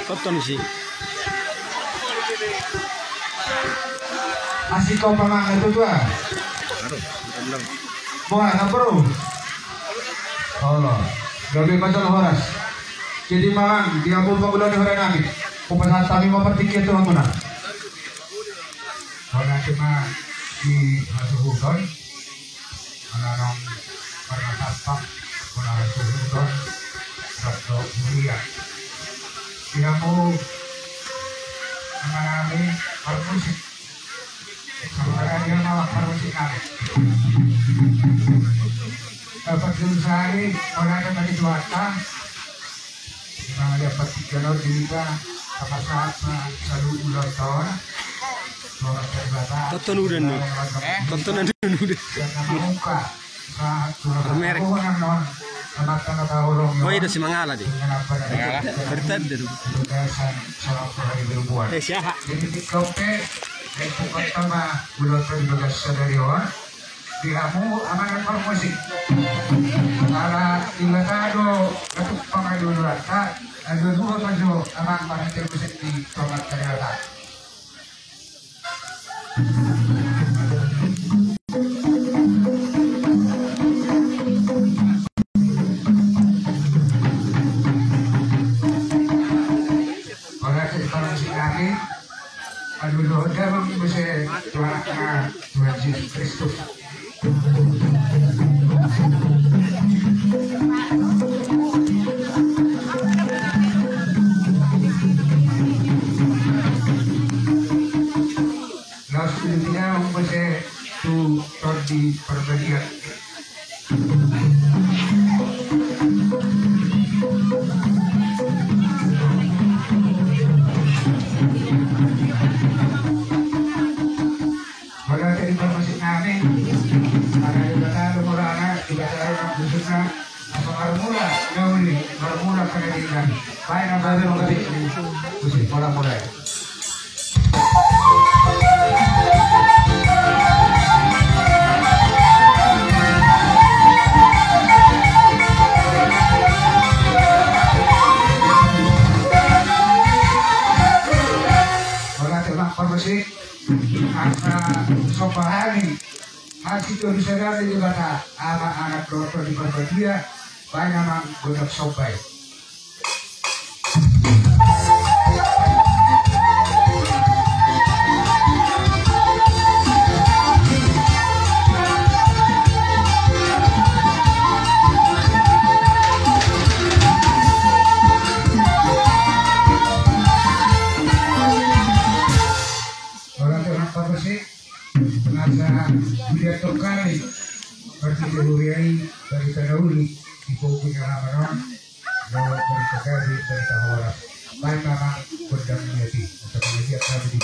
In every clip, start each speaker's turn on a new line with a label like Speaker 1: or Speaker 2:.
Speaker 1: Koton sih.
Speaker 2: Masih kau pamangan itu tua. Bukan apa bro? Allah, gabi macam horas. Jadi malang dia pun panggulan di horas kami. Kupasan kami mau pertikir tu mana? Orang cuma di Hasuhudon, orang pernah tapak, orang Hasuhudon, Sabdo Mulia. Dia mau mengalami permusik. Sementara dia mau permusik kami. Dapat sehari orang yang tadi cuaca, kita dapat jalur juga apa saat selalu ulang tahun.
Speaker 1: Koton udah nih. Koton udah. Merek. Oh itu si Mangala deh. Bertad deh. Siapa?
Speaker 2: Jadi kopi, bukan sama bulan terbatas sadarion. Diramu amangan permusik. Karena ilatado ketuk pangadu rata, ada dua maju aman pakai musik di tomat karya. Aduh, dia bisa tuanak Tuhan Yesus Kristus. Lalu selanjutnya bisa tu di perbedaan. Itu disadari juga tak anak-anak dokter di Berbadia banyak mang godok sobai. Orang terang musik pengacara dia tokali berarti dari Tanauli di Bukit Ramadan bahwa berkekali dari Tahora baik nama kodam niati untuk menjadi kami di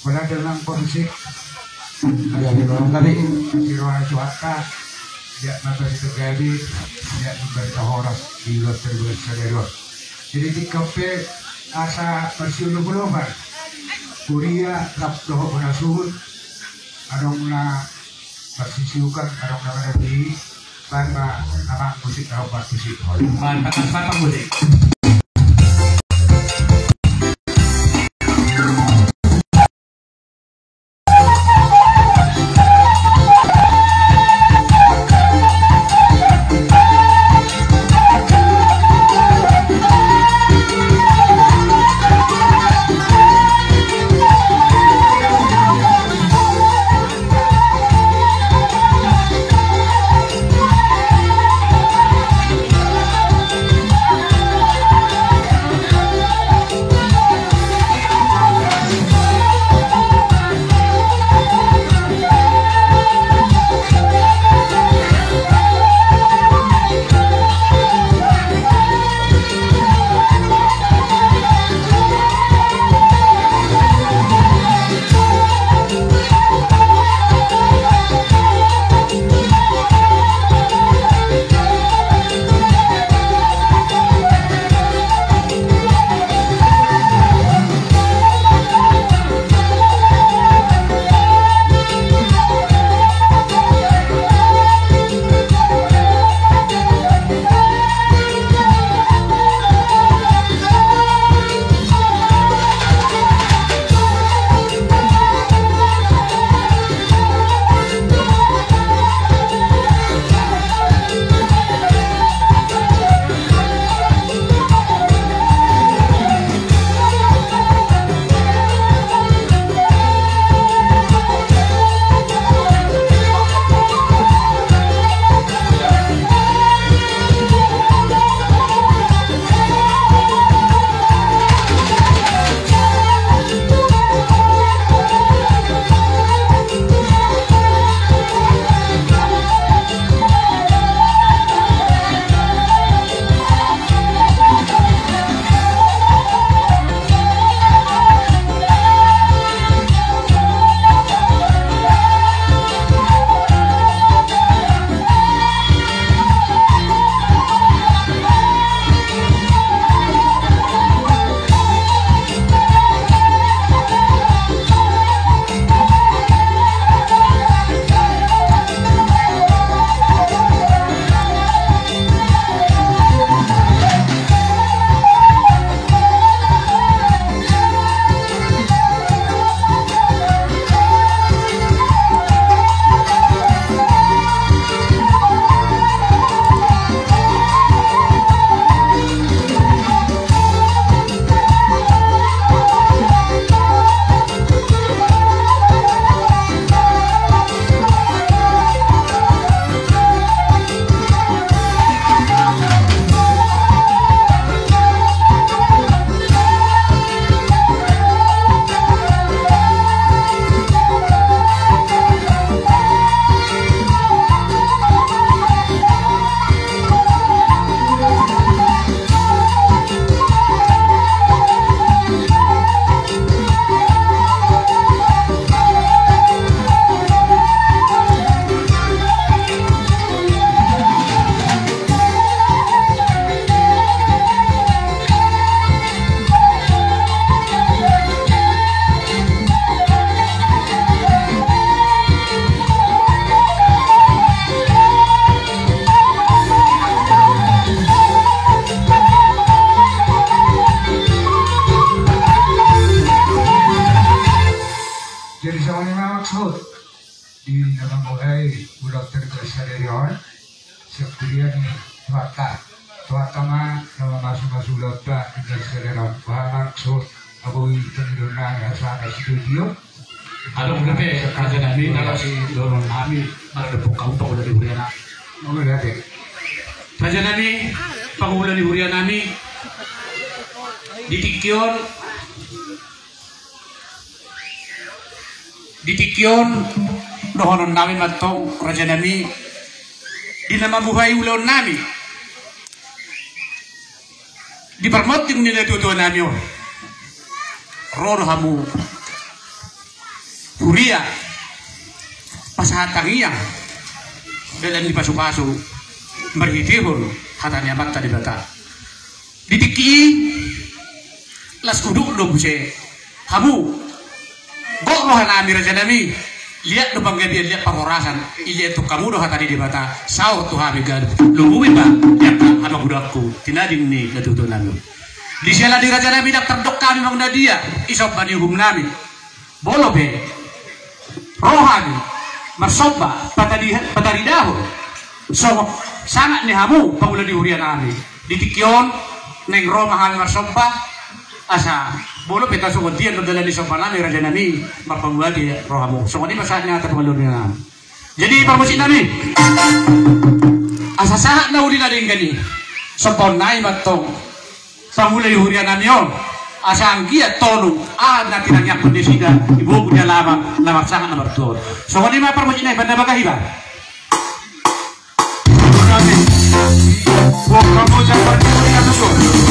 Speaker 2: wala dalang polisi ada di ruang tadi di ruang cuaca dia mata itu gabi dia berita horas di luar terbuat sadero jadi di kafe asa persiulubuloban kuria lap doho penasuhun adong na persisiukan adong na menadi tanpa namang musik atau musik tanpa musik. maksud di dalam mulai budak tergesa dari on sekemudian tuata mah nama masuk lota tergesa dari on maksud abu itu dunia asal studio
Speaker 3: ada mungkin kerja kami kalau si dorong kami ada pokam pak udah diberikan
Speaker 2: mau lihat deh
Speaker 3: kerja kami pangulan diberikan kami di tikyon dohonon namin matong raja nami di nama buhay ulon nami di permot yung nila tutuan nami roro hamu Huria pasahatang iyang dan di pasu-pasu berhitihun hatanya batta di bata didiki las kuduk do buse kamu gok rohan amir aja nami lihat do bangga dia lihat pengorasan lihat tuh kamu do hatani di bata saur tuh habiga lumui ba lihat sama budakku tinadin nih ketutunan lo di sela di raja nami dak terdok kami mangda dia isop bani hukum nami bolo be rohani marsoba patari dahul so sangat nih hamu pamula di hurian nami di tikyon neng Roma kami marsoba asa bolo peta sugontian do dalan di sopa nami raja nami marpamula di rohamu so ini masanya atas malur nami jadi permusin nami asa sangat na uli na din gani sopon nai matong pamula di hurian nami on asa anggia tonu na tinangyak kondisida ibu punya lama sangat nomor tuh so ini mah permusin nai banda baga hiba kamu jangan berhurian dulu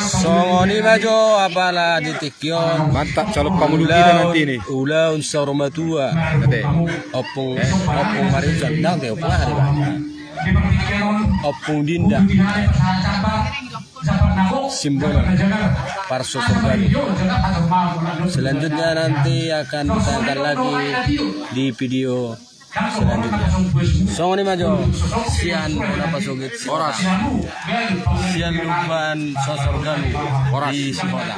Speaker 1: Songoni majo apalah ditikyon.
Speaker 4: Mantap calon kamu kita nanti nih.
Speaker 1: Ulaun sauromatua. Opung marijan dang teh opung hari banyak. Opung dinda. Simbol Parso Sorgani. Selanjutnya nanti akan ditayangkan lagi di video selanjutnya. Songoni majo sian berapa sogit oras sian lupan sosorgani di sekolah.